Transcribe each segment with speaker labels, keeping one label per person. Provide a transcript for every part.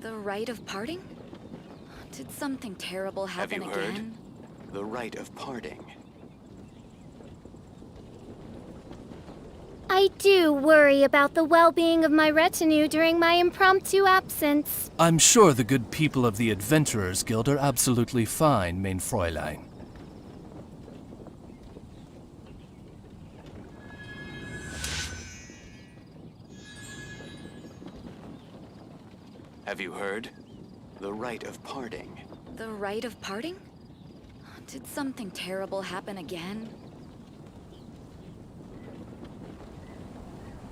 Speaker 1: The rite of parting? Did something terrible happen again?
Speaker 2: Have you heard? The rite of parting.
Speaker 3: I do worry about the well-being of my retinue during my impromptu absence.
Speaker 4: I'm sure the good people of the Adventurers Guild are absolutely fine, mein Fräulein.
Speaker 2: Have you heard? The rite of parting.
Speaker 1: The rite of parting? Did something terrible happen again?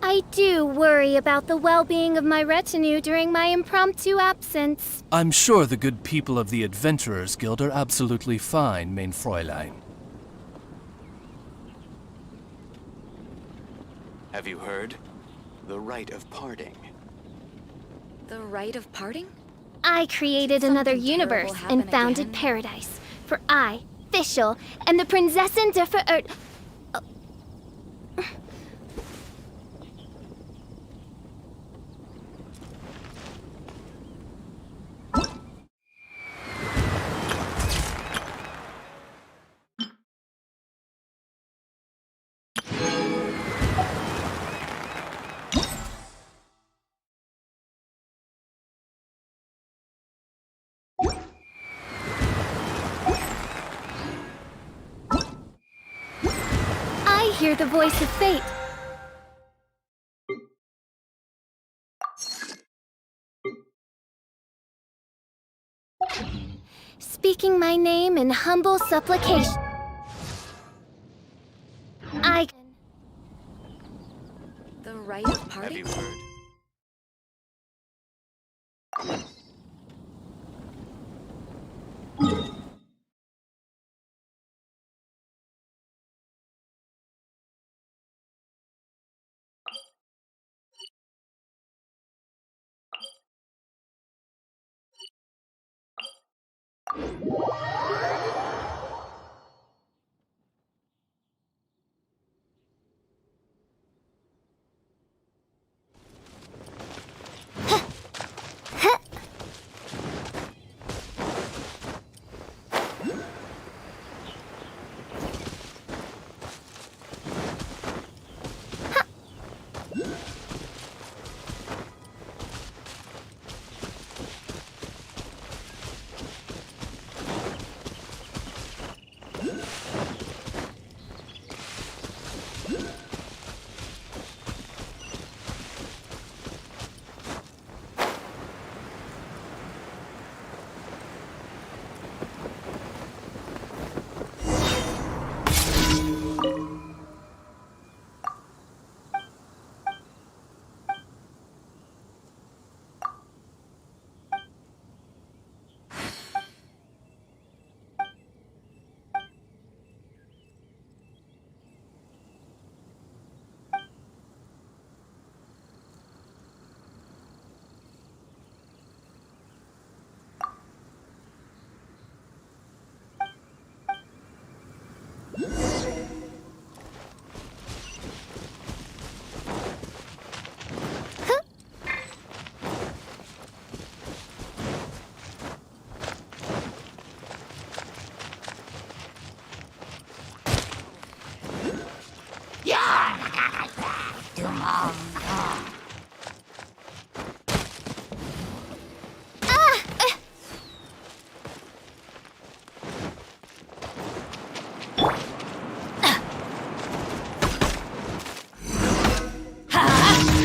Speaker 3: I do worry about the well-being of my retinue during my impromptu absence.
Speaker 4: I'm sure the good people of the Adventurers Guild are absolutely fine, mein Fräulein.
Speaker 2: Have you heard? The rite of parting.
Speaker 1: The rite of parting?
Speaker 3: I created
Speaker 1: Did
Speaker 3: another
Speaker 1: something
Speaker 3: universe
Speaker 1: terrible
Speaker 3: and
Speaker 1: happen
Speaker 3: founded
Speaker 1: again?
Speaker 3: paradise. For I, Fischl, and the Prinzessin de I hear the voice of fate. Speaking my name in humble supplication.
Speaker 1: The rite of
Speaker 2: Have
Speaker 1: parting?
Speaker 2: you heard?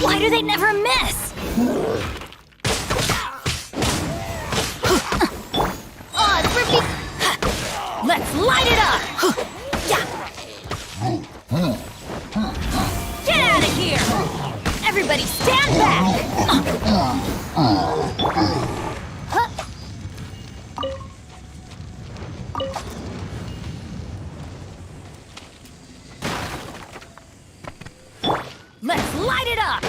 Speaker 3: Why do they never miss? Let's light it up! Get out of here! Everybody stand back! Let's light it up!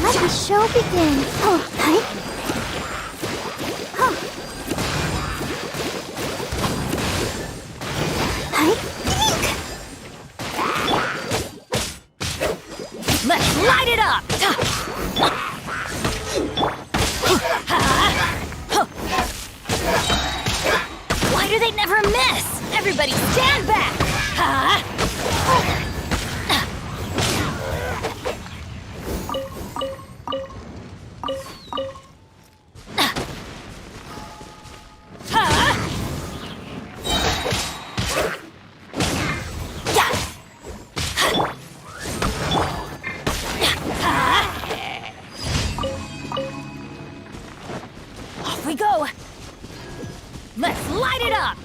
Speaker 3: Let the show begin. Oh, hi. Oh. Hi.
Speaker 1: Let's light it up! Why do they never miss? Everybody stand back! Off we go! Let's light it up!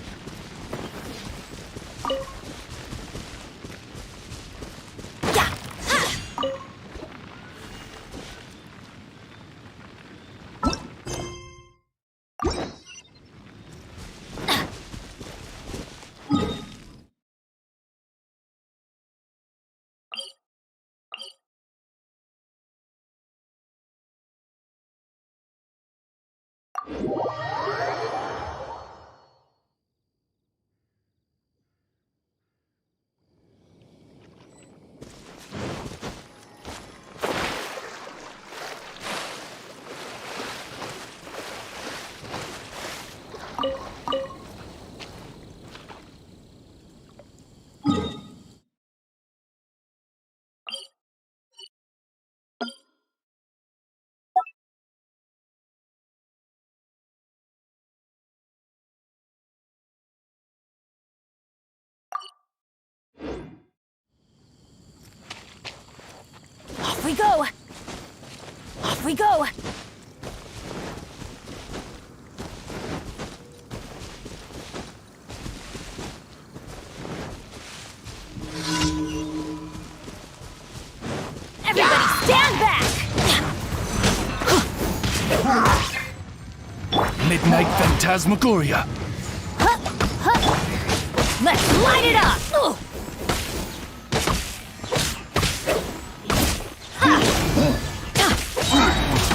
Speaker 1: Off we go! Off we go! Everybody stand back!
Speaker 4: Midnight Phantasmagoria.
Speaker 1: Let's light it up!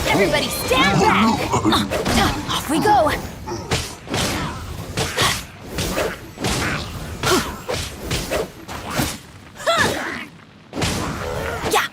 Speaker 1: Everybody stand back! Off we go! Yeah!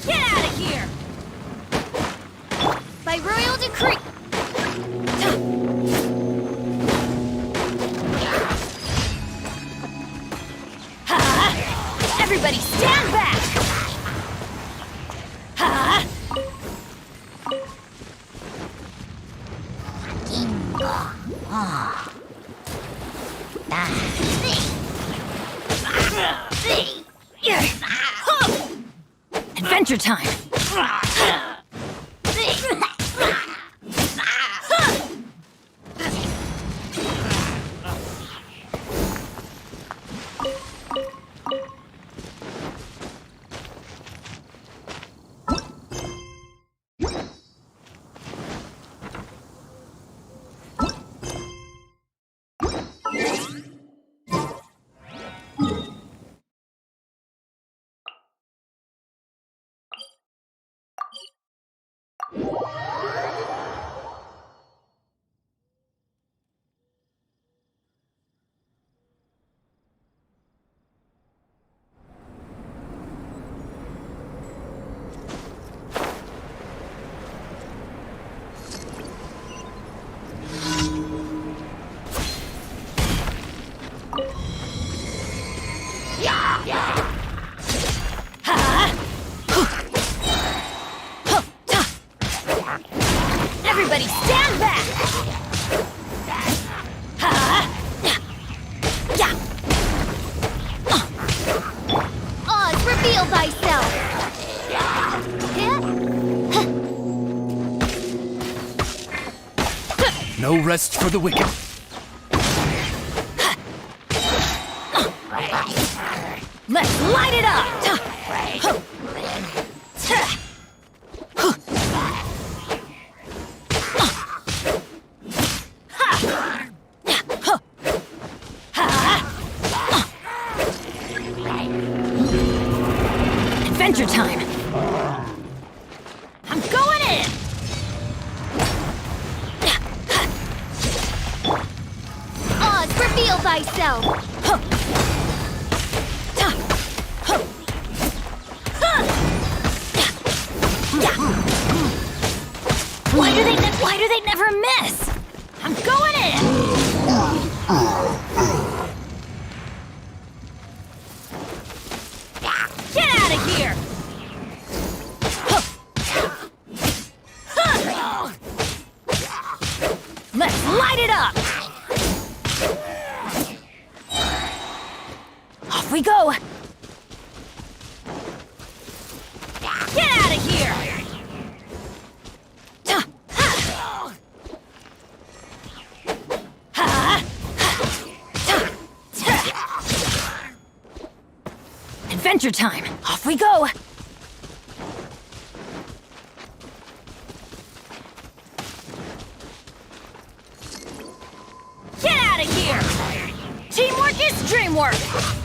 Speaker 1: Get out of here! By royal decree! Everybody stand back! Adventure time! Everybody stand back!
Speaker 3: Oz, reveal thyself!
Speaker 4: No rest for the wicked.
Speaker 1: Let's light it up! Adventure time! I'm going in!
Speaker 3: Oz, reveal thyself!
Speaker 1: Why do they never miss? I'm going in! Get out of here! Let's light it up! Off we go! Get out of here! Adventure time! Off we go! Get out of here! Teamwork is dreamwork!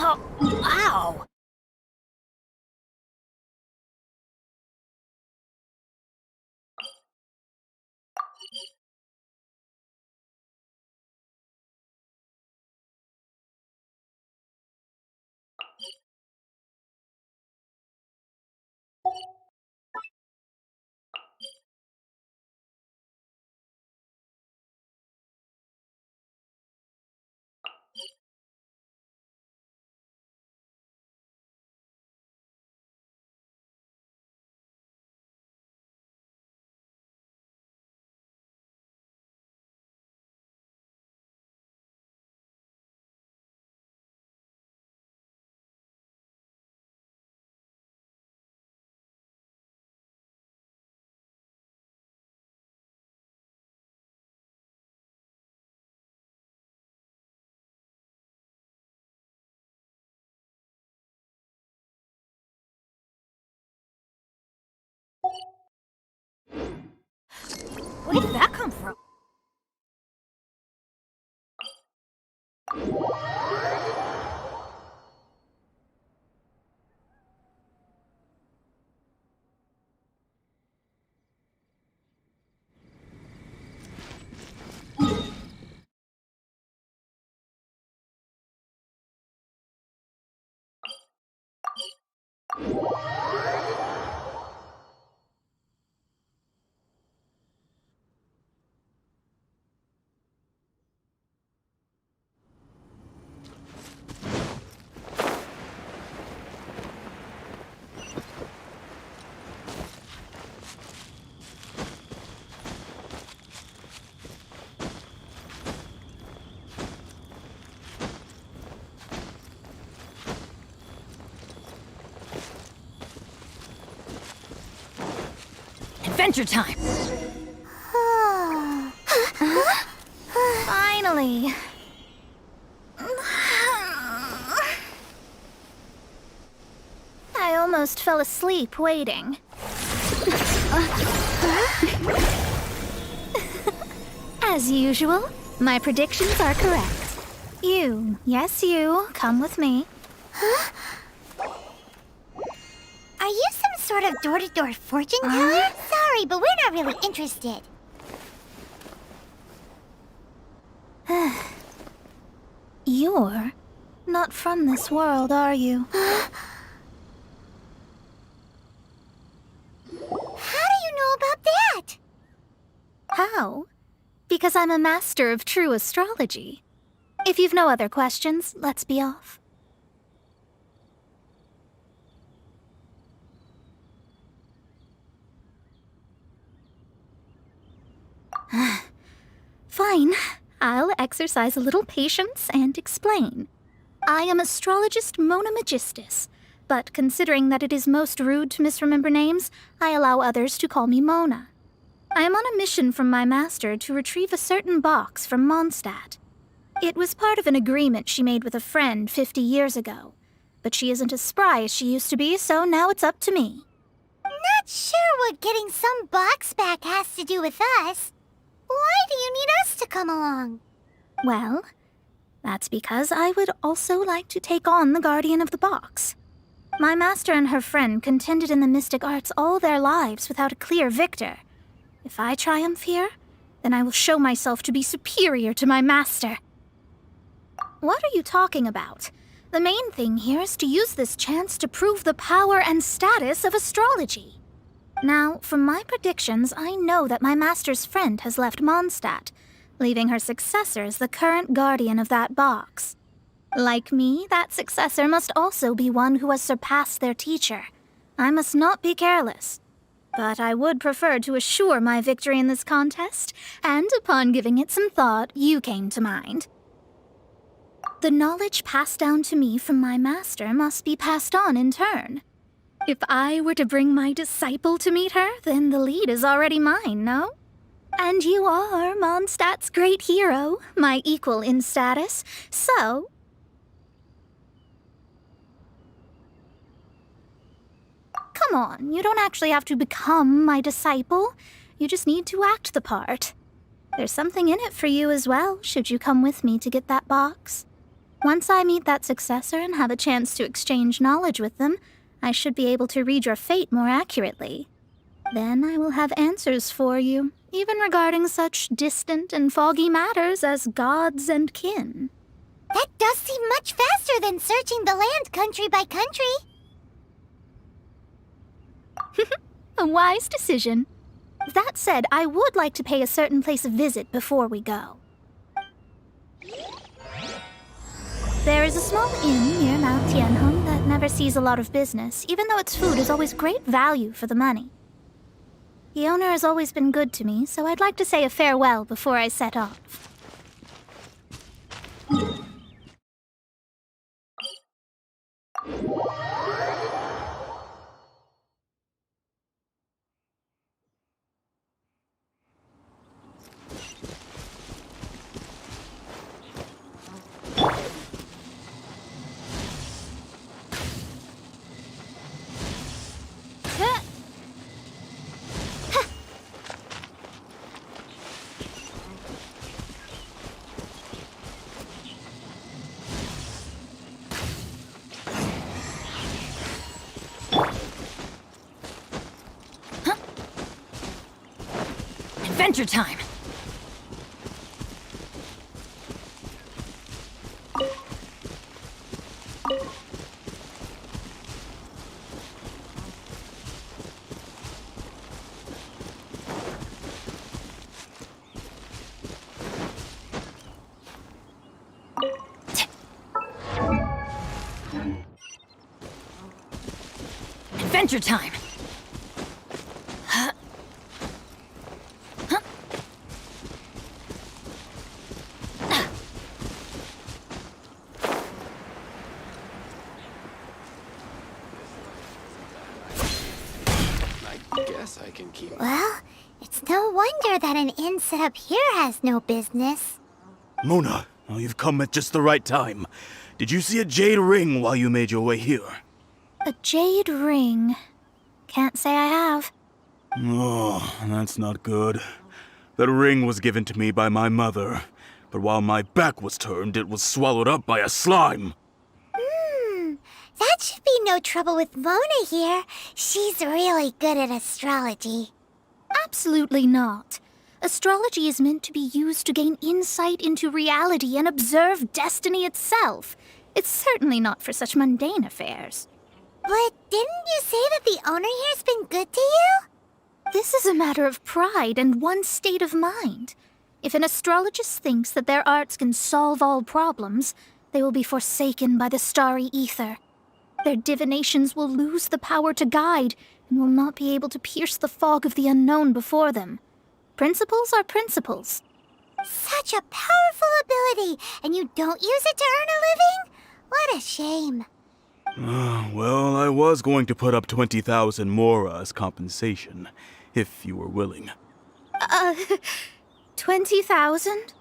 Speaker 1: Oh, ow! Where did that come from? Adventure time!
Speaker 3: Finally. I almost fell asleep waiting. As usual, my predictions are correct. Yes you, come with me.
Speaker 5: Are you some sort of door-to-door fortune teller? Sorry, but we're not really interested.
Speaker 3: You're not from this world, are you?
Speaker 5: How do you know about that?
Speaker 3: How? Because I'm a master of true astrology. If you've no other questions, let's be off. Fine. I'll exercise a little patience and explain. I am astrologist Mona Magistus, but considering that it is most rude to misremember names, I allow others to call me Mona. I am on a mission from my master to retrieve a certain box from Mondstadt. It was part of an agreement she made with a friend 50 years ago, but she isn't as spry as she used to be, so now it's up to me.
Speaker 5: Not sure what getting some box back has to do with us. Why do you need us to come along?
Speaker 3: Well, that's because I would also like to take on the Guardian of the Box. My master and her friend contended in the mystic arts all their lives without a clear victor. If I triumph here, then I will show myself to be superior to my master. What are you talking about? The main thing here is to use this chance to prove the power and status of astrology. Now, from my predictions, I know that my master's friend has left Mondstadt, leaving her successor as the current guardian of that box. Like me, that successor must also be one who has surpassed their teacher. I must not be careless. But I would prefer to assure my victory in this contest, and upon giving it some thought, you came to mind. The knowledge passed down to me from my master must be passed on in turn. If I were to bring my disciple to meet her, then the lead is already mine, no? And you are Mondstadt's great hero, my equal in status, so... Come on, you don't actually have to become my disciple. You just need to act the part. There's something in it for you as well, should you come with me to get that box. Once I meet that successor and have a chance to exchange knowledge with them, I should be able to read your fate more accurately. Then I will have answers for you, even regarding such distant and foggy matters as gods and kin.
Speaker 5: That does seem much faster than searching the land country by country.
Speaker 3: A wise decision. That said, I would like to pay a certain place a visit before we go. There is a small inn near Mount Tianheng that never sees a lot of business, even though its food is always great value for the money. The owner has always been good to me, so I'd like to say a farewell before I set off.
Speaker 1: Adventure time! Adventure time!
Speaker 2: I guess I can keep...
Speaker 5: Well, it's no wonder that an inn set up here has no business.
Speaker 6: Mona, you've come at just the right time. Did you see a jade ring while you made your way here?
Speaker 3: A jade ring. Can't say I have.
Speaker 6: Oh, that's not good. That ring was given to me by my mother, but while my back was turned, it was swallowed up by a slime.
Speaker 5: That should be no trouble with Mona here. She's really good at astrology.
Speaker 3: Absolutely not. Astrology is meant to be used to gain insight into reality and observe destiny itself. It's certainly not for such mundane affairs.
Speaker 5: But didn't you say that the owner here's been good to you?
Speaker 3: This is a matter of pride and one's state of mind. If an astrologist thinks that their arts can solve all problems, they will be forsaken by the starry ether. Their divinations will lose the power to guide and will not be able to pierce the fog of the unknown before them. Principles are principles.
Speaker 5: Such a powerful ability, and you don't use it to earn a living? What a shame.
Speaker 6: Well, I was going to put up 20,000 mora as compensation, if you were willing.
Speaker 3: 20,000?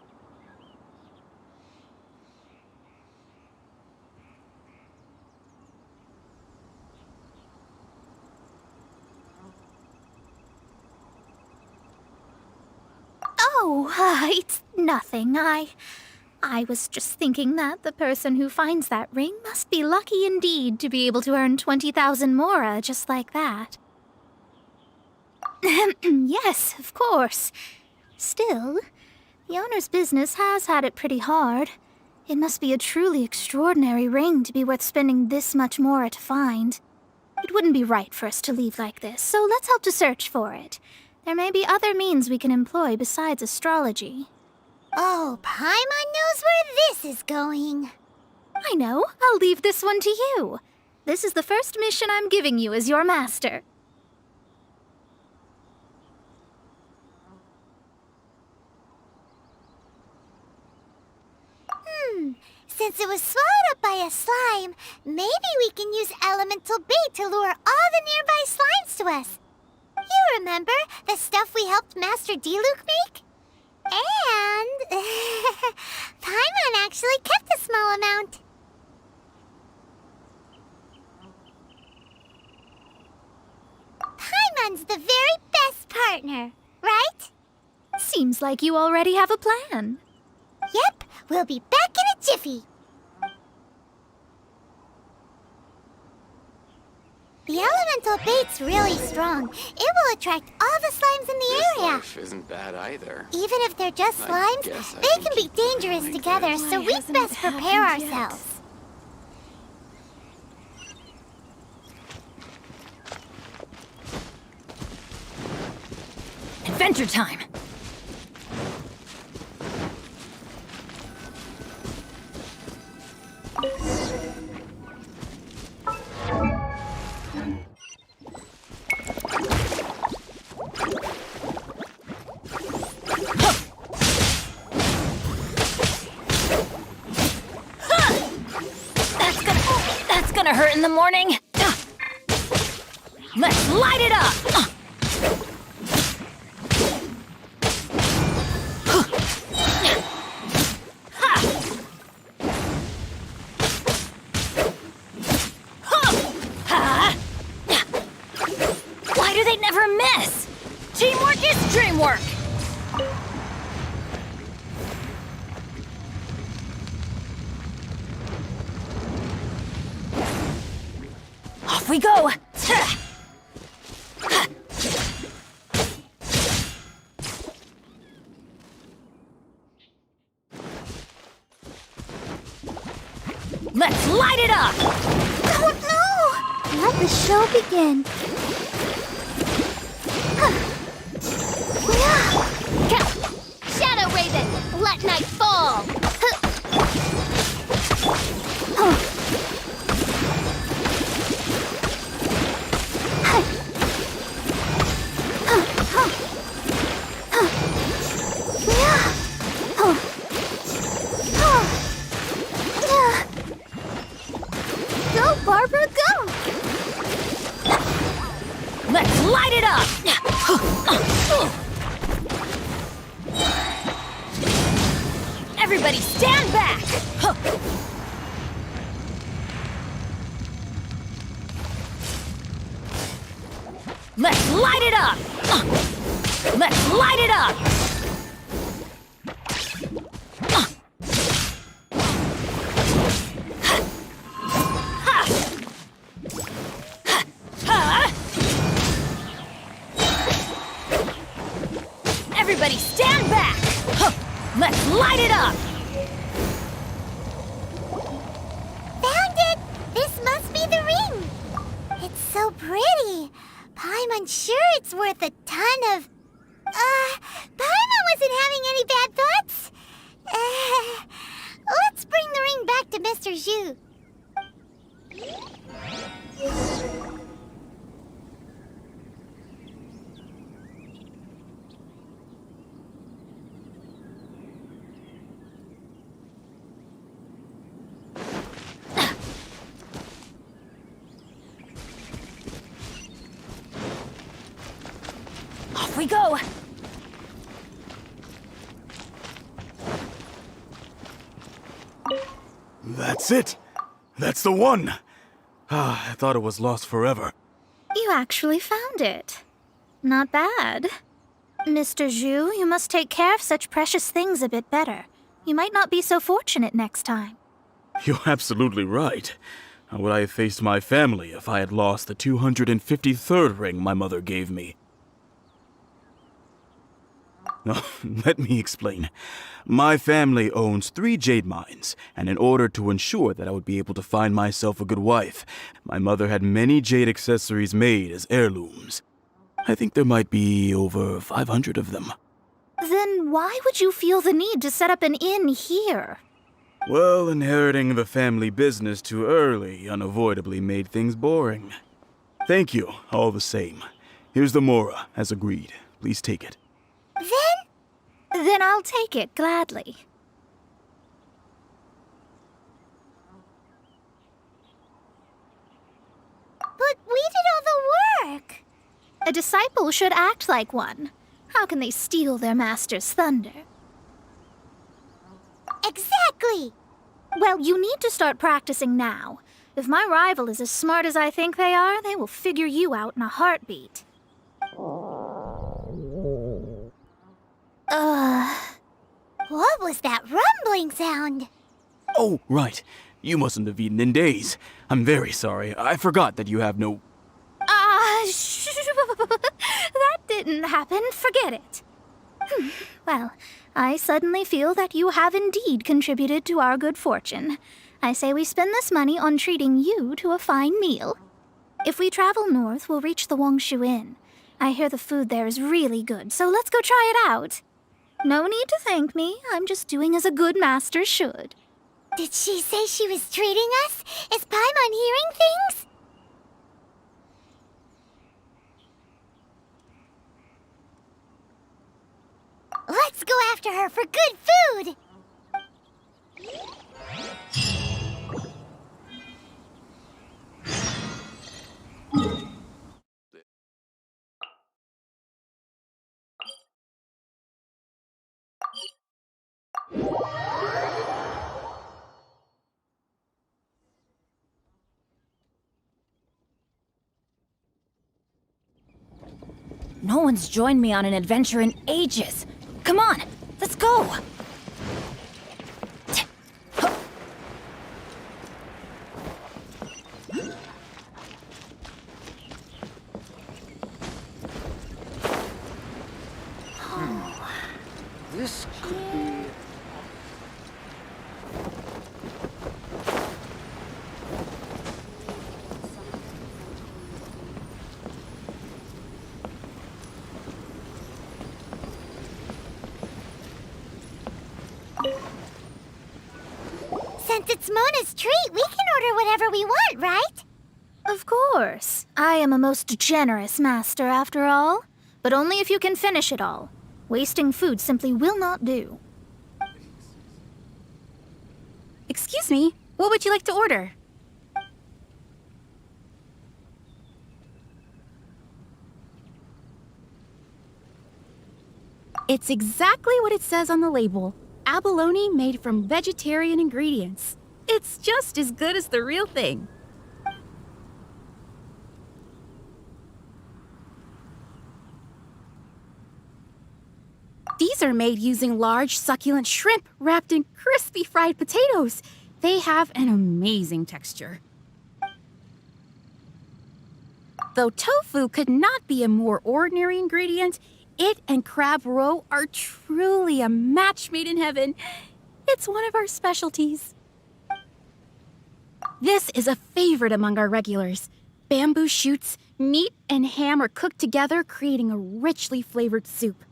Speaker 3: Oh, it's nothing. I was just thinking that the person who finds that ring must be lucky indeed to be able to earn 20,000 mora just like that. Yes, of course. Still, the owner's business has had it pretty hard. It must be a truly extraordinary ring to be worth spending this much mora to find. It wouldn't be right for us to leave like this, so let's help to search for it. There may be other means we can employ besides astrology.
Speaker 5: Oh, Paimon knows where this is going.
Speaker 3: I know. I'll leave this one to you. This is the first mission I'm giving you as your master.
Speaker 5: Since it was swallowed up by a slime, maybe we can use elemental bait to lure all the nearby slimes to us. You remember the stuff we helped Master Diluc make? And Paimon actually kept a small amount. Paimon's the very best partner, right?
Speaker 3: Seems like you already have a plan.
Speaker 5: Yep, we'll be back in a jiffy. The elemental bait's really strong. It will attract all the slimes in the
Speaker 2: This
Speaker 5: area.
Speaker 2: life isn't bad either.
Speaker 5: Even if they're just
Speaker 2: I
Speaker 5: slimes,
Speaker 2: guess I
Speaker 5: they
Speaker 2: can
Speaker 5: can be
Speaker 2: keep
Speaker 5: dangerous
Speaker 2: doing
Speaker 5: together,
Speaker 2: this.
Speaker 5: so
Speaker 1: Why
Speaker 5: we'd
Speaker 1: hasn't
Speaker 5: best
Speaker 1: it
Speaker 5: prepare
Speaker 1: happened yet?
Speaker 5: ourselves.
Speaker 1: Adventure time! That's gonna hurt in the morning. Let's light it up! Why do they never miss? Teamwork is dreamwork! Off we go! Let's light it up!
Speaker 5: Oh no! Let the show begin. Shadow Raven, let night fall!
Speaker 1: Everybody stand back! Huh. Let's light it up! Let's light it up! Everybody stand back! Let's light it up!
Speaker 5: Found it! This must be the ring! It's so pretty. Paimon sure it's worth a ton of... Paimon wasn't having any bad thoughts? Let's bring the ring back to Mr. Zhu.
Speaker 1: Off we go!
Speaker 6: That's it! That's the one! I thought it was lost forever.
Speaker 3: You actually found it. Not bad. Mr. Zhu, you must take care of such precious things a bit better. You might not be so fortunate next time.
Speaker 6: You're absolutely right. How would I have faced my family if I had lost the 253rd ring my mother gave me? No, let me explain. My family owns 3 jade mines, and in order to ensure that I would be able to find myself a good wife, my mother had many jade accessories made as heirlooms. I think there might be over 500 of them.
Speaker 3: Then why would you feel the need to set up an inn here?
Speaker 6: Well, inheriting the family business too early unavoidably made things boring. Thank you, all the same. Here's the Mora, as agreed. Please take it.
Speaker 3: Then I'll take it gladly.
Speaker 5: But we did all the work.
Speaker 3: A disciple should act like one. How can they steal their master's thunder?
Speaker 5: Exactly.
Speaker 3: Well, you need to start practicing now. If my rival is as smart as I think they are, they will figure you out in a heartbeat.
Speaker 5: What was that rumbling sound?
Speaker 6: Oh, right. You mustn't have eaten in days. I'm very sorry. I forgot that you have no...
Speaker 3: That didn't happen. Forget it. Well, I suddenly feel that you have indeed contributed to our good fortune. I say we spend this money on treating you to a fine meal. If we travel north, we'll reach the Wongshu Inn. I hear the food there is really good, so let's go try it out. No need to thank me. I'm just doing as a good master should.
Speaker 5: Did she say she was treating us? Is Paimon hearing things? Let's go after her for good food!
Speaker 1: No one's joined me on an adventure in ages. Come on, let's go!
Speaker 2: This could be...
Speaker 5: Since it's Mona's treat, we can order whatever we want, right?
Speaker 3: Of course. I am a most generous master, after all. But only if you can finish it all. Wasting food simply will not do.
Speaker 1: Excuse me, what would you like to order? It's exactly what it says on the label.
Speaker 7: abalone made from vegetarian ingredients. It's just as good as the real thing. These are made using large, succulent shrimp wrapped in crispy fried potatoes. They have an amazing texture. Though tofu could not be a more ordinary ingredient, it and crab roe are truly a match made in heaven. It's one of our specialties. This is a favorite among our regulars. Bamboo shoots, meat, and ham are cooked together, creating a richly flavored soup.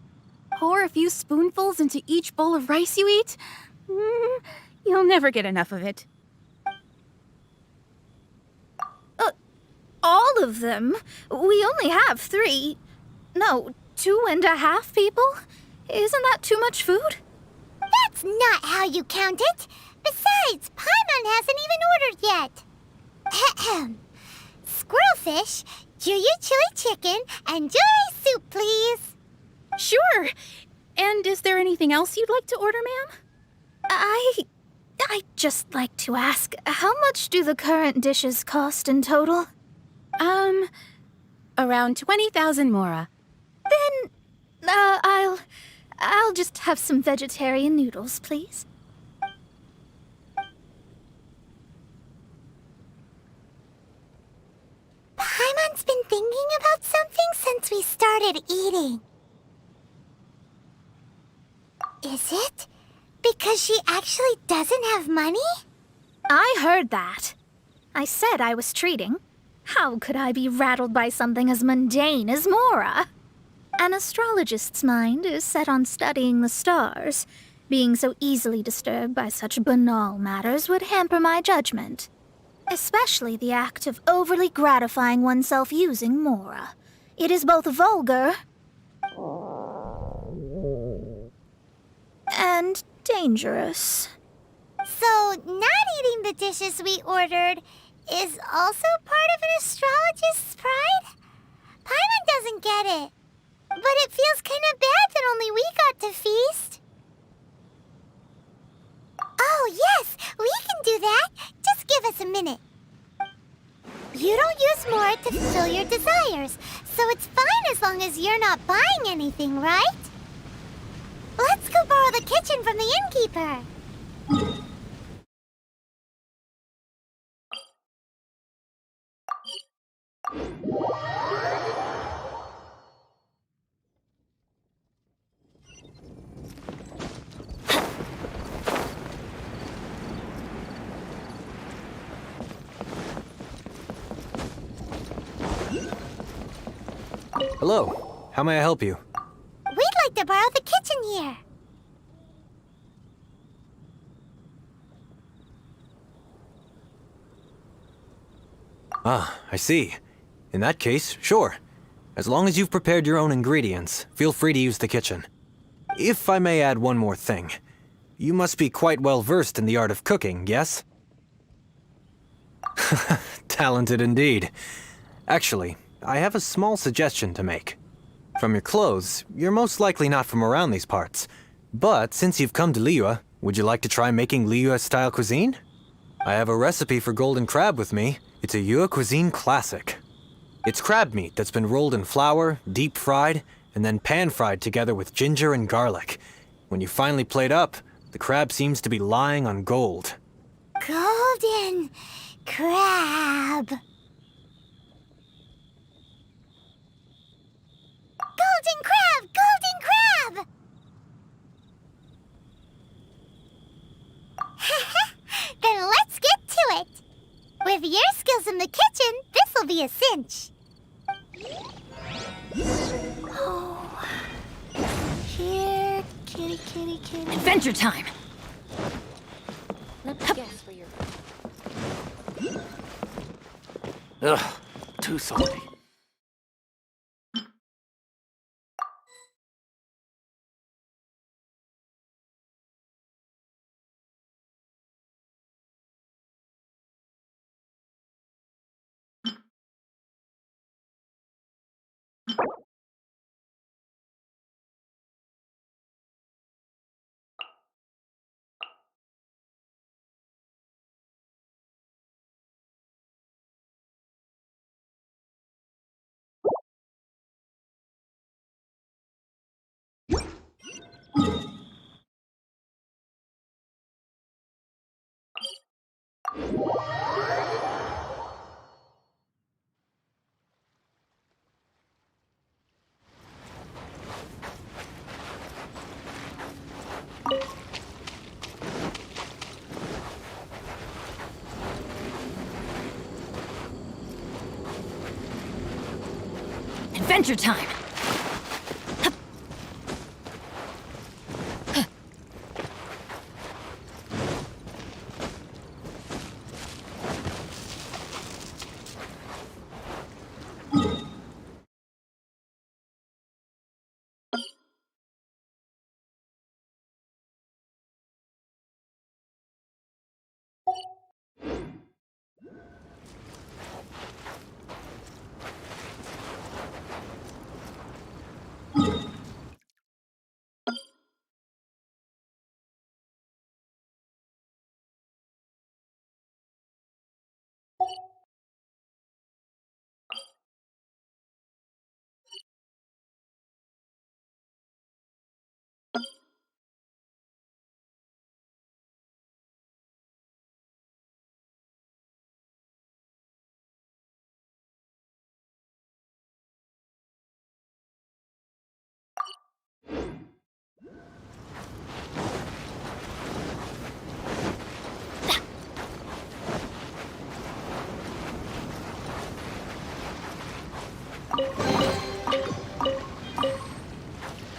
Speaker 7: Pour a few spoonfuls into each bowl of rice you eat. You'll never get enough of it.
Speaker 3: All of them? We only have 3. No, 2.5 people? Isn't that too much food?
Speaker 5: That's not how you count it. Besides, Paimon hasn't even ordered yet. Ahem. Squirrelfish, Juyu chili chicken, and jewelry soup, please.
Speaker 7: Sure. And is there anything else you'd like to order, ma'am?
Speaker 3: I'd just like to ask, how much do the current dishes cost in total?
Speaker 7: Around 20,000 mora.
Speaker 3: Then, I'll just have some vegetarian noodles, please.
Speaker 5: Paimon's been thinking about something since we started eating. Is it because she actually doesn't have money?
Speaker 3: I heard that. I said I was treating. How could I be rattled by something as mundane as Mora? An astrologist's mind is set on studying the stars. Being so easily disturbed by such banal matters would hamper my judgment. Especially the act of overly gratifying oneself using Mora. It is both vulgar and dangerous.
Speaker 5: So, not eating the dishes we ordered is also part of an astrologist's pride? Paimon doesn't get it. But it feels kind of bad that only we got to feast. Oh, yes, we can do that. Just give us a minute. You don't use more to fulfill your desires, so it's fine as long as you're not buying anything, right? Let's go borrow the kitchen from the innkeeper.
Speaker 8: Hello. How may I help you?
Speaker 5: We'd like to borrow the kitchen here.
Speaker 8: Ah, I see. In that case, sure. As long as you've prepared your own ingredients, feel free to use the kitchen. If I may add one more thing, you must be quite well versed in the art of cooking, yes? Talented indeed. Actually, I have a small suggestion to make. From your clothes, you're most likely not from around these parts. But since you've come to Liyue, would you like to try making Liyue-style cuisine? I have a recipe for golden crab with me. It's a Yue cuisine classic. It's crab meat that's been rolled in flour, deep fried, and then pan fried together with ginger and garlic. When you finally plate up, the crab seems to be lying on gold.
Speaker 5: Golden crab. Golden crab! Golden crab! Then let's get to it. With your skills in the kitchen, this'll be a cinch. Oh. Here, kitty, kitty, kitty.
Speaker 1: Adventure time!
Speaker 9: Let me guess where you're...
Speaker 2: Ugh, too salty.
Speaker 1: Adventure time!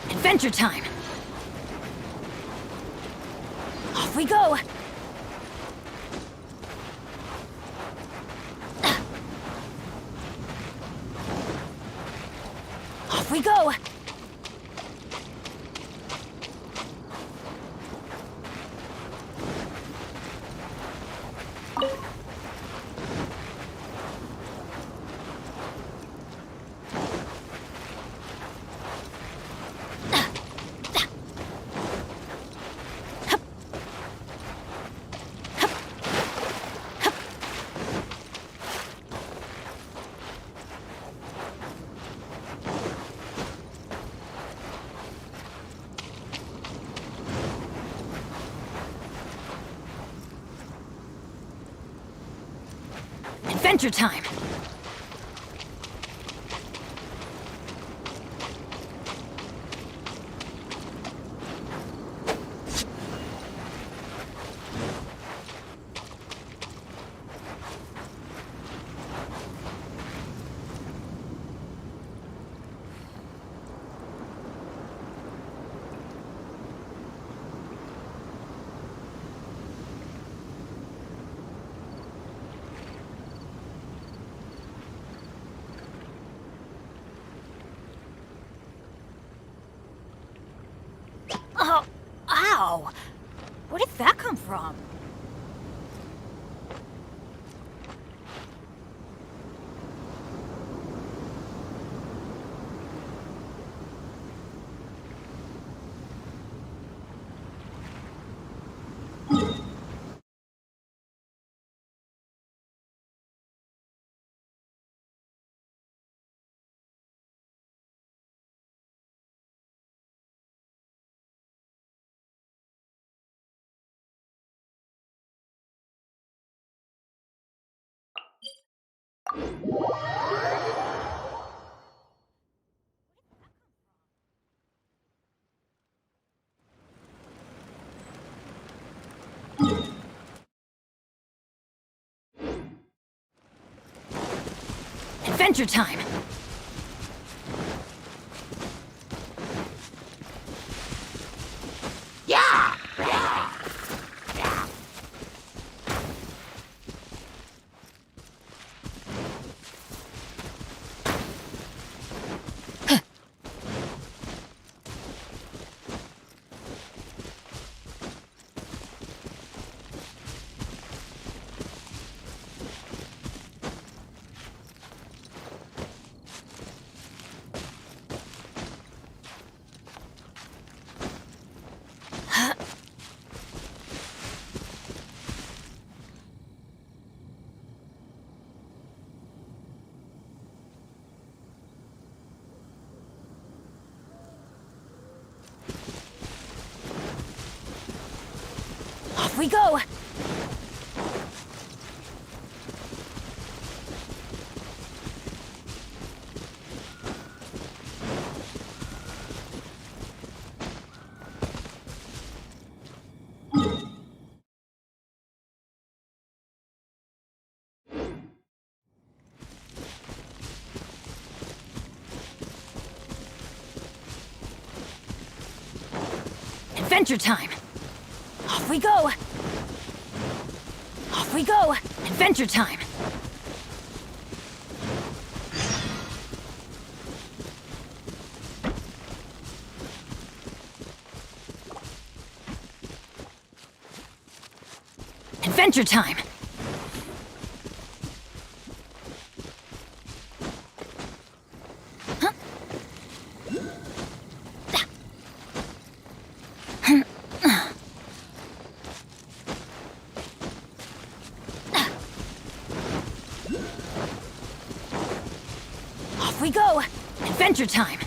Speaker 1: Adventure time! Off we go! Off we go! Adventure time! Oh, ow! Where did that come from? Adventure time! Off we go! Adventure time! Off we go! Off we go! Adventure time! Adventure time! Off we go! Adventure time!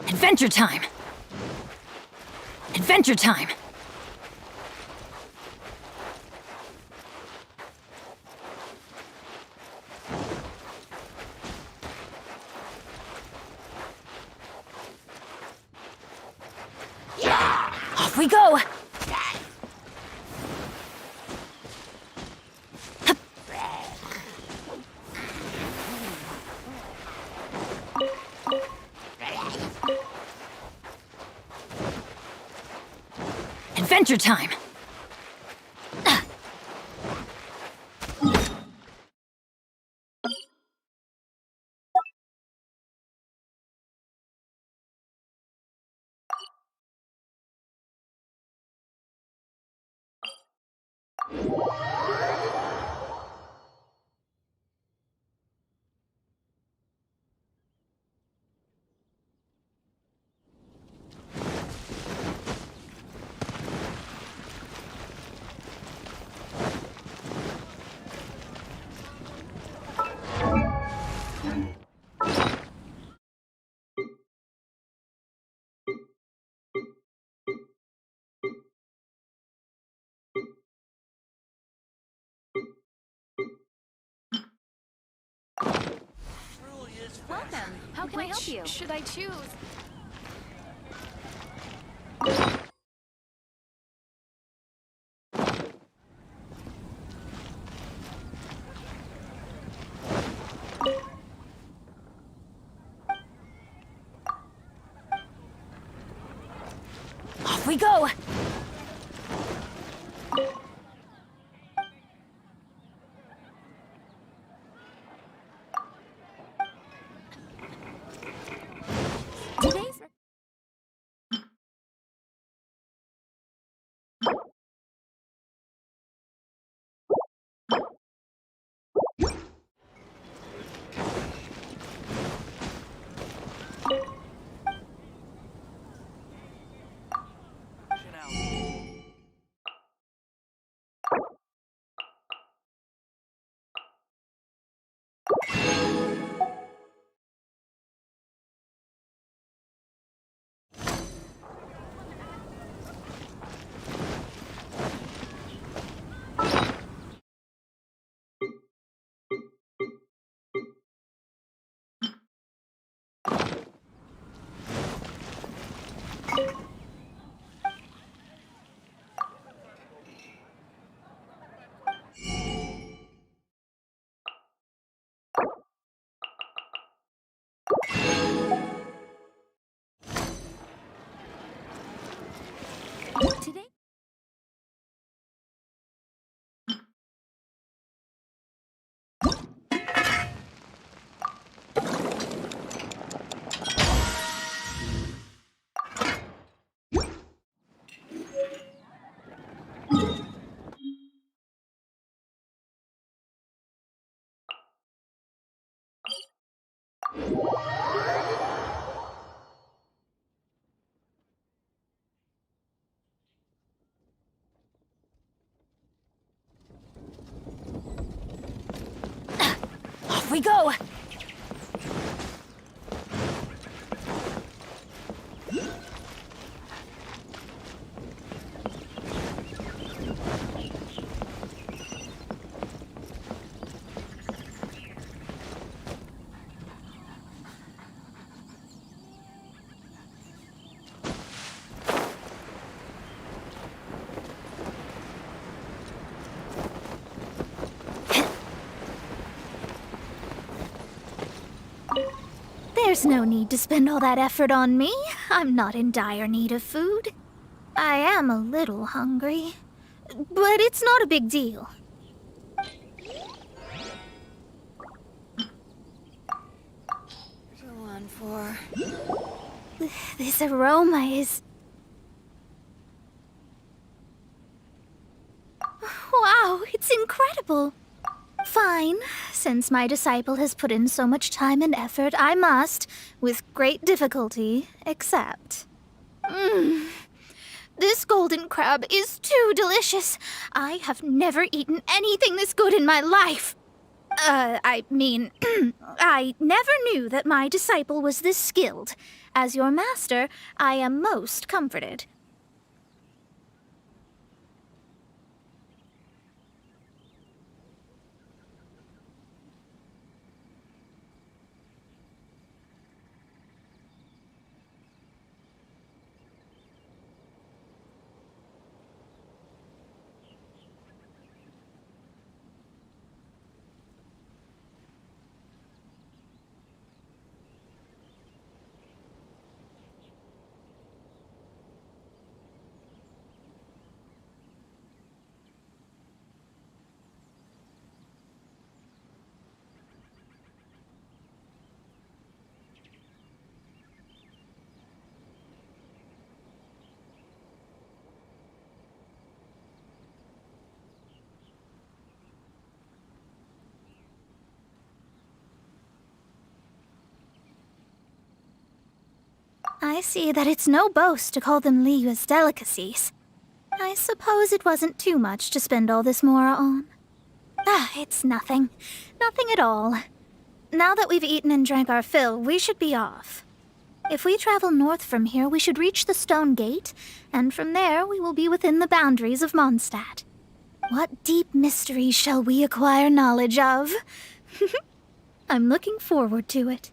Speaker 1: Adventure time! Adventure time! Off we go! Adventure time!
Speaker 9: Welcome. How can I help you?
Speaker 7: Should I choose?
Speaker 1: Off we go!
Speaker 7: Today's today.
Speaker 1: Off we go!
Speaker 3: There's no need to spend all that effort on me. I'm not in dire need of food. I am a little hungry, but it's not a big deal.
Speaker 1: Go on for...
Speaker 3: This aroma is... Wow, it's incredible. Fine. Since my disciple has put in so much time and effort, I must, with great difficulty, accept. This golden crab is too delicious. I have never eaten anything this good in my life. I mean, I never knew that my disciple was this skilled. As your master, I am most comforted. I see that it's no boast to call them Liyue's delicacies. I suppose it wasn't too much to spend all this mora on. It's nothing. Nothing at all. Now that we've eaten and drank our fill, we should be off. If we travel north from here, we should reach the Stone Gate, and from there we will be within the boundaries of Mondstadt. What deep mysteries shall we acquire knowledge of? I'm looking forward to it.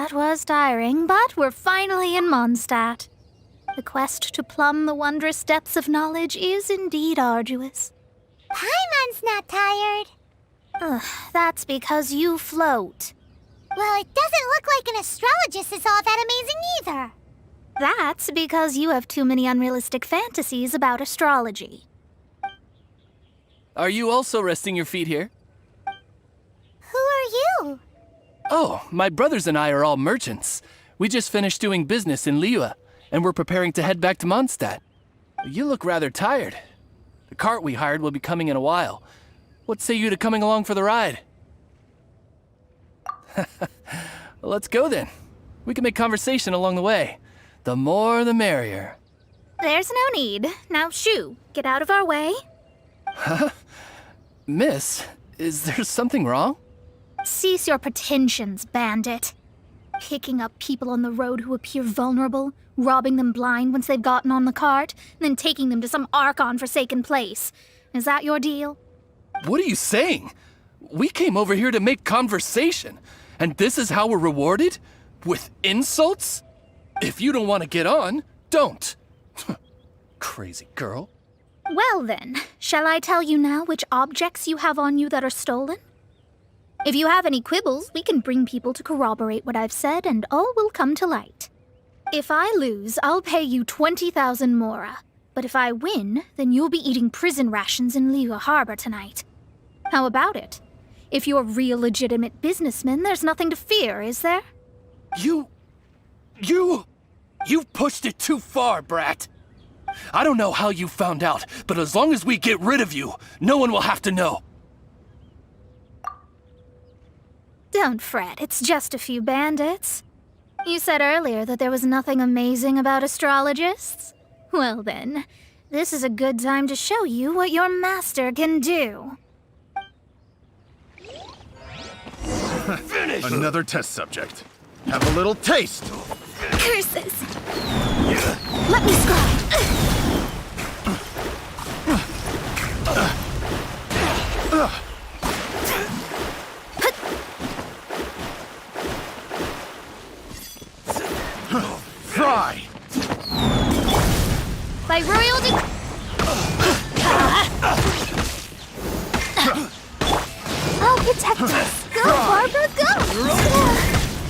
Speaker 3: that was tiring, but we're finally in Mondstadt. The quest to plumb the wondrous depths of knowledge is indeed arduous.
Speaker 5: Paimon's not tired.
Speaker 3: Ugh, that's because you float.
Speaker 5: Well, it doesn't look like an astrologist is all that amazing either.
Speaker 3: That's because you have too many unrealistic fantasies about astrology.
Speaker 4: Are you also resting your feet here?
Speaker 5: Who are you?
Speaker 4: Oh, my brothers and I are all merchants. We just finished doing business in Liyue, and we're preparing to head back to Mondstadt. You look rather tired. The cart we hired will be coming in a while. What say you to coming along for the ride? Let's go then. We can make conversation along the way. The more the merrier.
Speaker 3: There's no need. Now shoo, get out of our way.
Speaker 4: Miss, is there something wrong?
Speaker 3: Cease your pretensions, bandit. Picking up people on the road who appear vulnerable, robbing them blind once they've gotten on the cart, and then taking them to some Archon-forsaken place. Is that your deal?
Speaker 4: What are you saying? We came over here to make conversation, and this is how we're rewarded? With insults? If you don't want to get on, don't. Crazy girl.
Speaker 3: Well then, shall I tell you now which objects you have on you that are stolen? If you have any quibbles, we can bring people to corroborate what I've said, and all will come to light. If I lose, I'll pay you 20,000 mora. But if I win, then you'll be eating prison rations in Liyue Harbor tonight. How about it? If you're real legitimate businessmen, there's nothing to fear, is there?
Speaker 4: You've pushed it too far, brat. I don't know how you found out, but as long as we get rid of you, no one will have to know.
Speaker 3: Don't fret, it's just a few bandits. You said earlier that there was nothing amazing about astrologists? Well then, this is a good time to show you what your master can do.
Speaker 10: Another test subject. Have a little taste.
Speaker 3: Curses! Let me scry!
Speaker 10: Fry!
Speaker 3: By royalty... I'll protect us! Go, Barbara, go!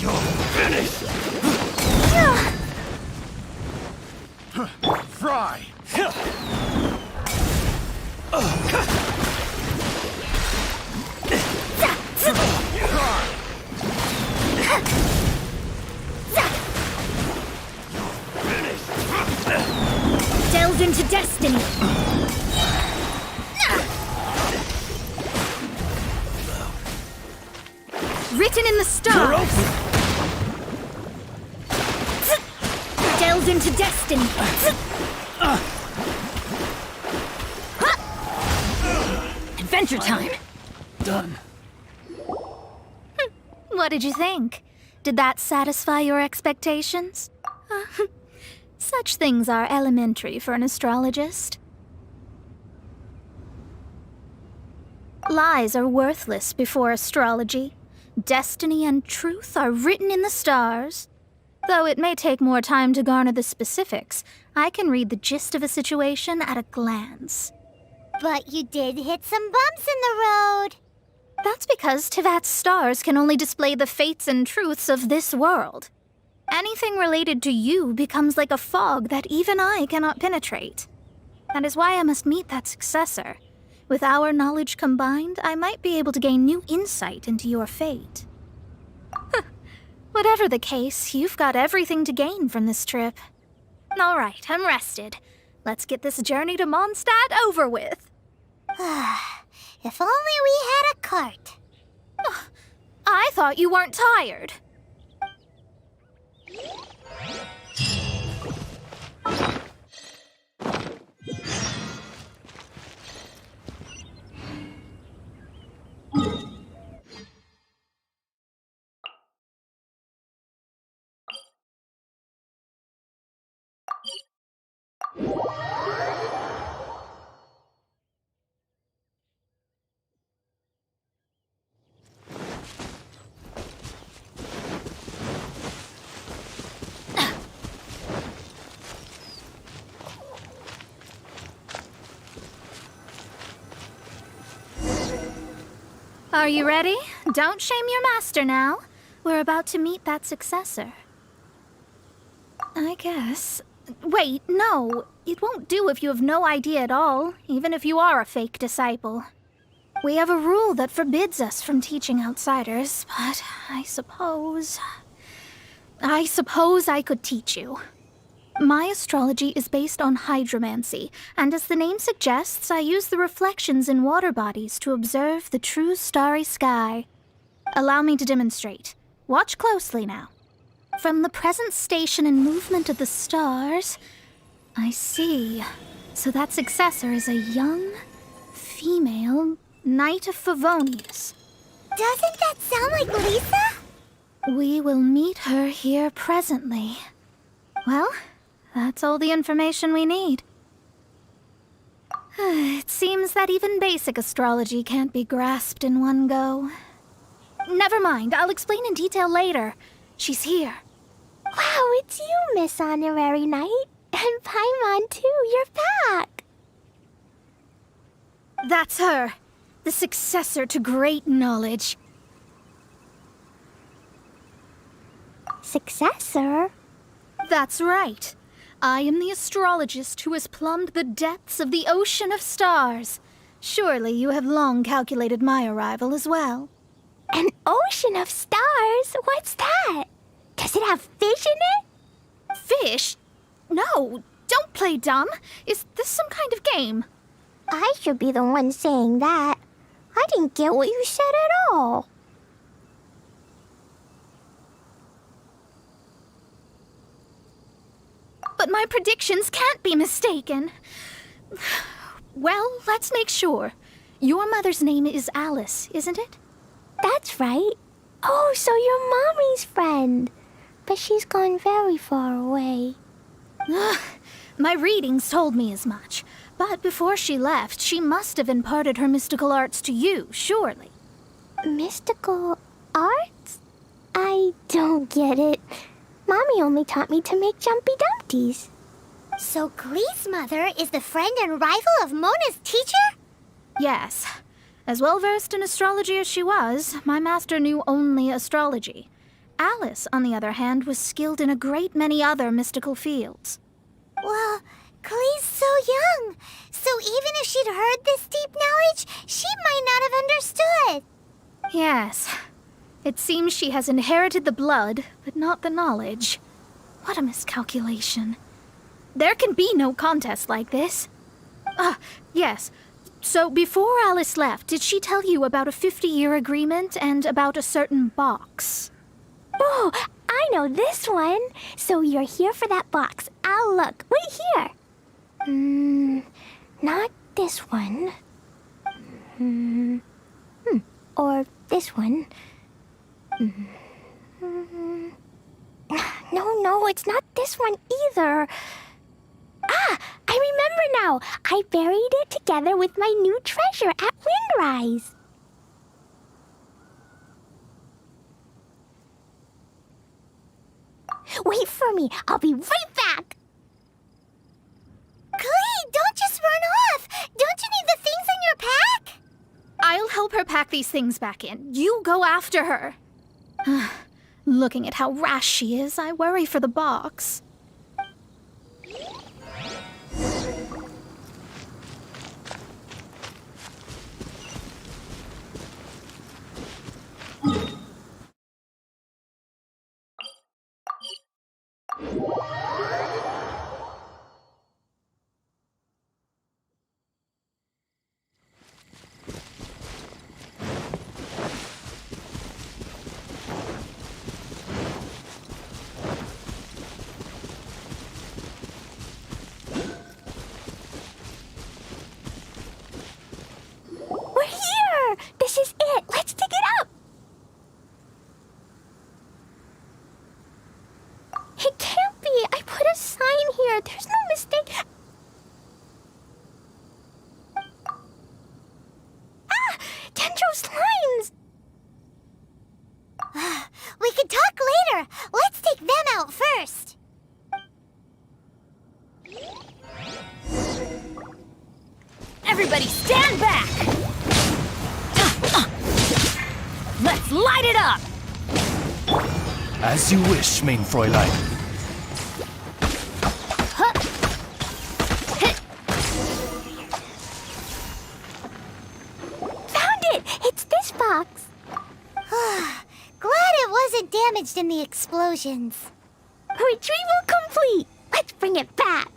Speaker 10: You're finished! Fry!
Speaker 3: Delve into destiny! Written in the stars! Delve into destiny!
Speaker 1: Adventure time!
Speaker 4: Done.
Speaker 3: What did you think? Did that satisfy your expectations? Such things are elementary for an astrologist. Lies are worthless before astrology. Destiny and truth are written in the stars. Though it may take more time to garner the specifics, I can read the gist of a situation at a glance.
Speaker 5: But you did hit some bumps in the road.
Speaker 3: That's because Tivat's stars can only display the fates and truths of this world. Anything related to you becomes like a fog that even I cannot penetrate. That is why I must meet that successor. With our knowledge combined, I might be able to gain new insight into your fate. Whatever the case, you've got everything to gain from this trip. All right, I'm rested. Let's get this journey to Mondstadt over with.
Speaker 5: If only we had a cart.
Speaker 3: I thought you weren't tired. Are you ready? Don't shame your master now. We're about to meet that successor. I guess. Wait, no. It won't do if you have no idea at all, even if you are a fake disciple. We have a rule that forbids us from teaching outsiders, but I suppose I could teach you. My astrology is based on hydromancy, and as the name suggests, I use the reflections in water bodies to observe the true starry sky. Allow me to demonstrate. Watch closely now. From the present station and movement of the stars, I see. So that successor is a young, female Knight of Favonius.
Speaker 5: Doesn't that sound like Lisa?
Speaker 3: We will meet her here presently. Well, that's all the information we need. It seems that even basic astrology can't be grasped in one go. Never mind, I'll explain in detail later. She's here.
Speaker 5: Wow, it's you, Miss Honorary Knight. And Paimon, too, you're back.
Speaker 3: That's her. The successor to great knowledge.
Speaker 5: Successor?
Speaker 3: That's right. I am the astrologist who has plumbed the depths of the ocean of stars. Surely you have long calculated my arrival as well.
Speaker 5: An ocean of stars? What's that? Does it have fish in it?
Speaker 3: Fish? No, don't play dumb. Is this some kind of game?
Speaker 5: I should be the one saying that. I didn't get what you said at all.
Speaker 3: But my predictions can't be mistaken. Well, let's make sure. Your mother's name is Alice, isn't it?
Speaker 5: That's right. Oh, so you're Mommy's friend. But she's gone very far away.
Speaker 3: My readings told me as much. But before she left, she must have imparted her mystical arts to you, surely.
Speaker 5: Mystical arts? I don't get it. Mommy only taught me to make Jumpy Dumpties. So Glee's mother is the friend and rival of Mona's teacher?
Speaker 3: Yes. As well-versed in astrology as she was, my master knew only astrology. Alice, on the other hand, was skilled in a great many other mystical fields.
Speaker 5: Well, Glee's so young. So even if she'd heard this deep knowledge, she might not have understood.
Speaker 3: Yes. It seems she has inherited the blood, but not the knowledge. What a miscalculation. There can be no contest like this. Yes. So before Alice left, did she tell you about a 50-year agreement and about a certain box?
Speaker 5: Oh, I know this one. So you're here for that box. I'll look. Wait here. Not this one. Or this one. No, it's not this one either. Ah, I remember now. I buried it together with my new treasure at Windrise. Wait for me. I'll be right back. Glee, don't just run off. Don't you need the things in your pack?
Speaker 3: I'll help her pack these things back in. You go after her. Looking at how rash she is, I worry for the box.
Speaker 1: Light it up!
Speaker 4: As you wish, mein Fräulein.
Speaker 5: Found it! It's this box. Glad it wasn't damaged in the explosions. Retrieval complete. Let's bring it back.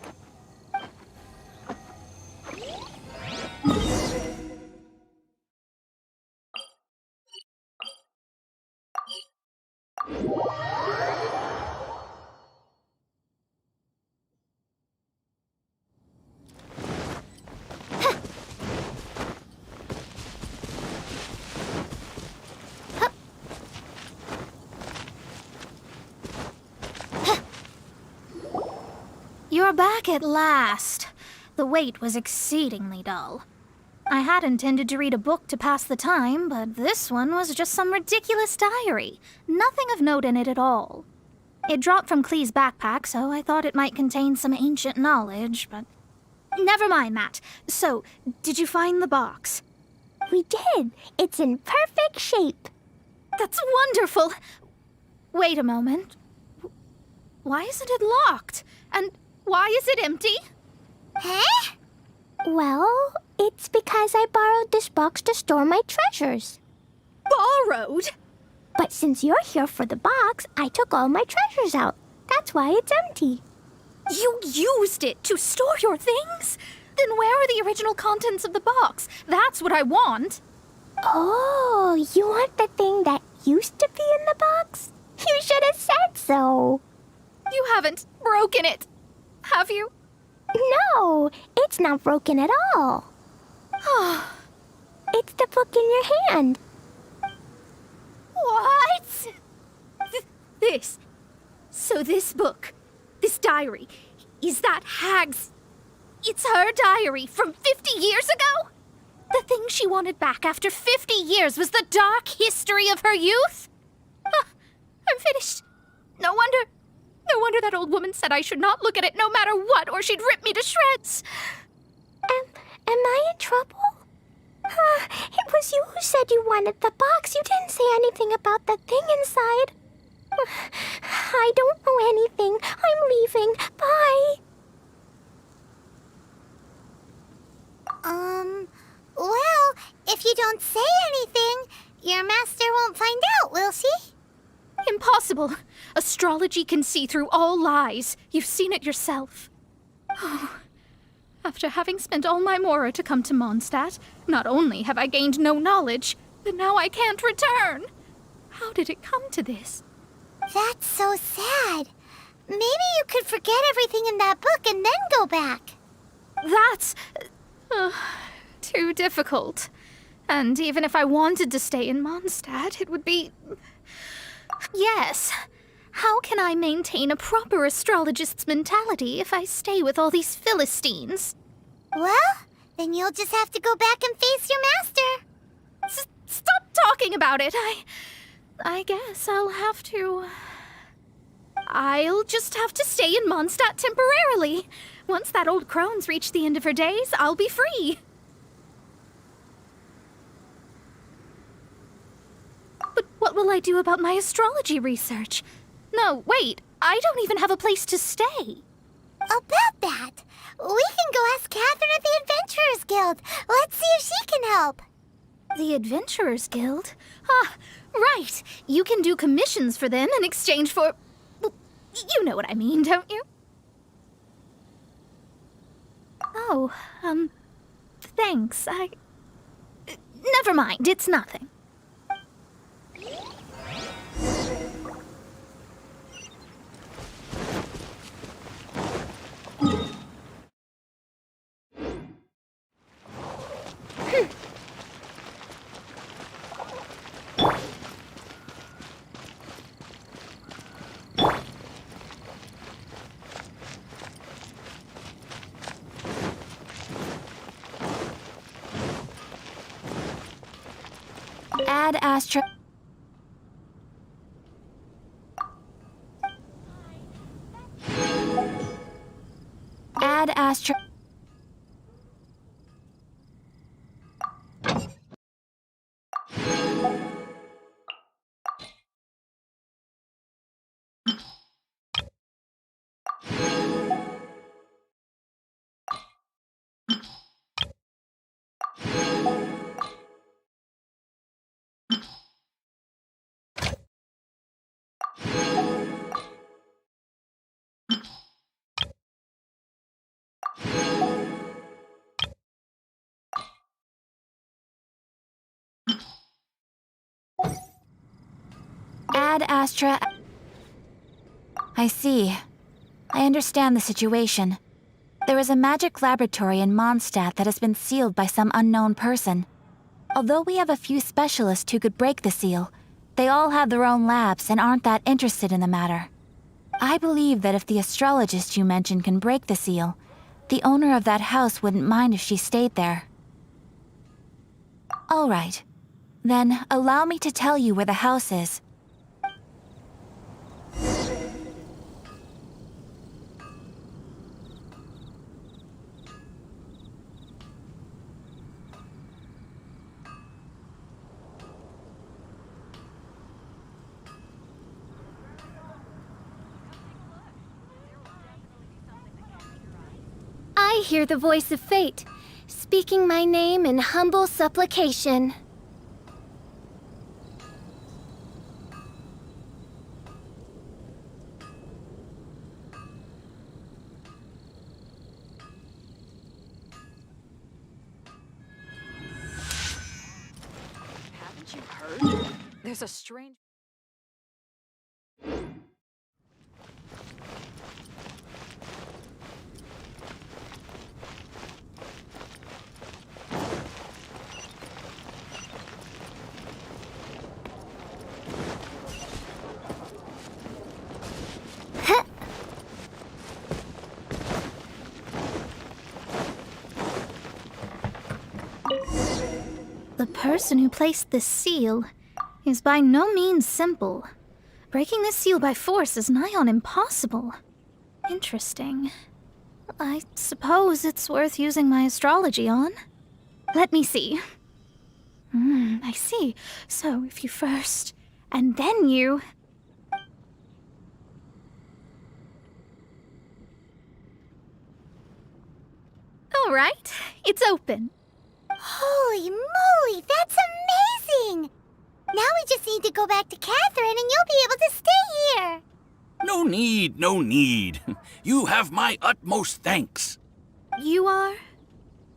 Speaker 3: You're back at last. The wait was exceedingly dull. I had intended to read a book to pass the time, but this one was just some ridiculous diary. Nothing of note in it at all. It dropped from Clee's backpack, so I thought it might contain some ancient knowledge, but... Never mind that. So, did you find the box?
Speaker 5: We did. It's in perfect shape.
Speaker 3: That's wonderful! Wait a moment. Why isn't it locked? And why is it empty?
Speaker 5: Huh? Well, it's because I borrowed this box to store my treasures.
Speaker 3: Borrowed?
Speaker 5: But since you're here for the box, I took all my treasures out. That's why it's empty.
Speaker 3: You used it to store your things? Then where are the original contents of the box? That's what I want.
Speaker 5: Oh, you want the thing that used to be in the box? You should have said so.
Speaker 3: You haven't broken it, have you?
Speaker 5: No, it's not broken at all. It's the book in your hand.
Speaker 3: What? So this book, this diary, is that Hag's... It's her diary from 50 years ago? The thing she wanted back after 50 years was the dark history of her youth? I'm finished. No wonder that old woman said I should not look at it no matter what, or she'd rip me to shreds.
Speaker 5: Am I in trouble? It was you who said you wanted the box. You didn't say anything about the thing inside. I don't know anything. I'm leaving. Bye. Well, if you don't say anything, your master won't find out, will she?
Speaker 3: Impossible. Astrology can see through all lies. You've seen it yourself. After having spent all my mora to come to Mondstadt, not only have I gained no knowledge, but now I can't return. How did it come to this?
Speaker 5: That's so sad. Maybe you could forget everything in that book and then go back.
Speaker 3: That's... too difficult. And even if I wanted to stay in Mondstadt, it would be... Yes. How can I maintain a proper astrologist's mentality if I stay with all these Philistines?
Speaker 5: Well, then you'll just have to go back and face your master.
Speaker 3: Stop talking about it. I guess I'll have to... I'll just have to stay in Mondstadt temporarily. Once that old crone's reached the end of her days, I'll be free. But what will I do about my astrology research? No, wait, I don't even have a place to stay.
Speaker 5: About that, we can go ask Catherine at the Adventurers Guild. Let's see if she can help.
Speaker 3: The Adventurers Guild? Right. You can do commissions for them in exchange for... Well, you know what I mean, don't you? Oh, thanks. Never mind, it's nothing. Add Astra... Add Astra...
Speaker 1: Ad Astra... I see. I understand the situation. There is a magic laboratory in Mondstadt that has been sealed by some unknown person. Although we have a few specialists who could break the seal, they all have their own labs and aren't that interested in the matter. I believe that if the astrologist you mentioned can break the seal, the owner of that house wouldn't mind if she stayed there. All right. Then allow me to tell you where the house is.
Speaker 5: I hear the voice of fate, speaking my name in humble supplication.
Speaker 9: Haven't you heard? There's a strange...
Speaker 3: The person who placed this seal is by no means simple. Breaking this seal by force is nigh on impossible. Interesting. I suppose it's worth using my astrology on. Let me see. I see. So if you first, and then you... All right, it's open.
Speaker 5: Holy moly, that's amazing! Now we just need to go back to Catherine and you'll be able to stay here.
Speaker 11: No need, no need. You have my utmost thanks.
Speaker 3: You are?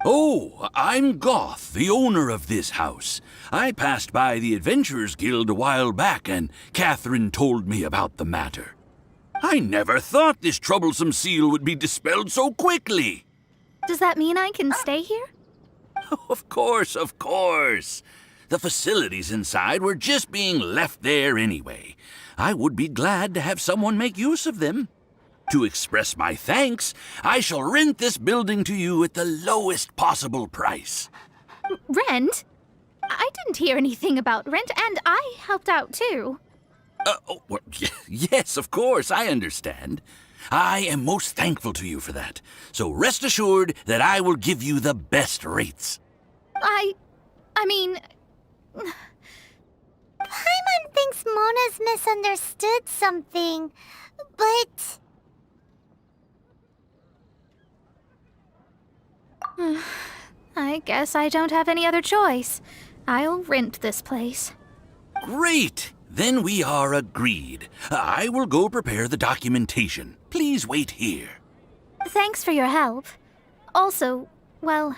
Speaker 11: Oh, I'm Goth, the owner of this house. I passed by the Adventurers Guild a while back, and Catherine told me about the matter. I never thought this troublesome seal would be dispelled so quickly.
Speaker 3: Does that mean I can stay here?
Speaker 11: Of course, of course. The facilities inside were just being left there anyway. I would be glad to have someone make use of them. To express my thanks, I shall rent this building to you at the lowest possible price.
Speaker 3: Rent? I didn't hear anything about rent, and I helped out too.
Speaker 11: Yes, of course, I understand. I am most thankful to you for that. So rest assured that I will give you the best rates.
Speaker 3: I mean...
Speaker 5: Paimon thinks Mona's misunderstood something, but...
Speaker 3: I guess I don't have any other choice. I'll rent this place.
Speaker 11: Great! Then we are agreed. I will go prepare the documentation. Please wait here.
Speaker 3: Thanks for your help. Also, well,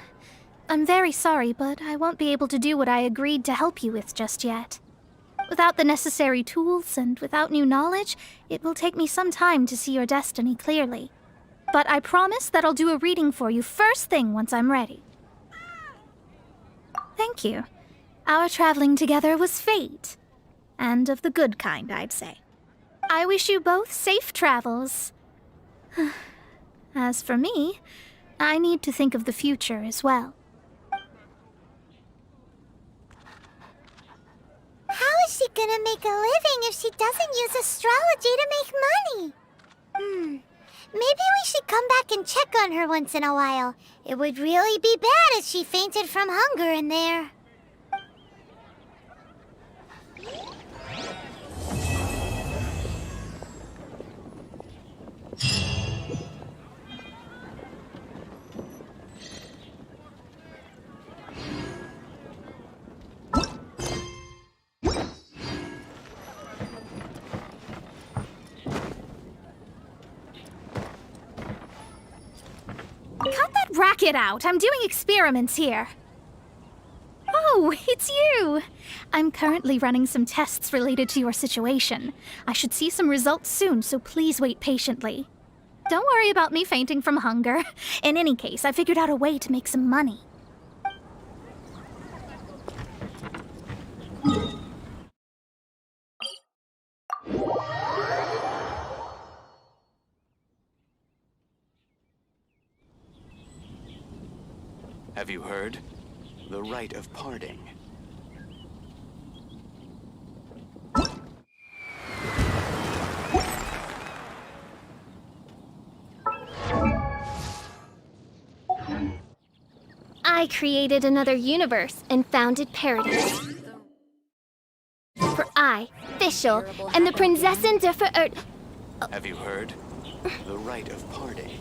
Speaker 3: I'm very sorry, but I won't be able to do what I agreed to help you with just yet. Without the necessary tools and without new knowledge, it will take me some time to see your destiny clearly. But I promise that I'll do a reading for you first thing once I'm ready. Thank you. Our traveling together was fate. And of the good kind, I'd say. I wish you both safe travels. As for me, I need to think of the future as well.
Speaker 5: How is she gonna make a living if she doesn't use astrology to make money? Maybe we should come back and check on her once in a while. It would really be bad if she fainted from hunger in there.
Speaker 3: Cut that racket out! I'm doing experiments here. Oh, Oh, it's you! I'm currently running some tests related to your situation. I should see some results soon, so please wait patiently. Don't worry about me fainting from hunger. In any case, I figured out a way to make some money.
Speaker 2: Have you heard? The rite of parting.
Speaker 12: I created another universe and founded Paradise. For I, Fischl, and the Prinzessin der Verirrt.
Speaker 2: Have you heard? The rite of parting.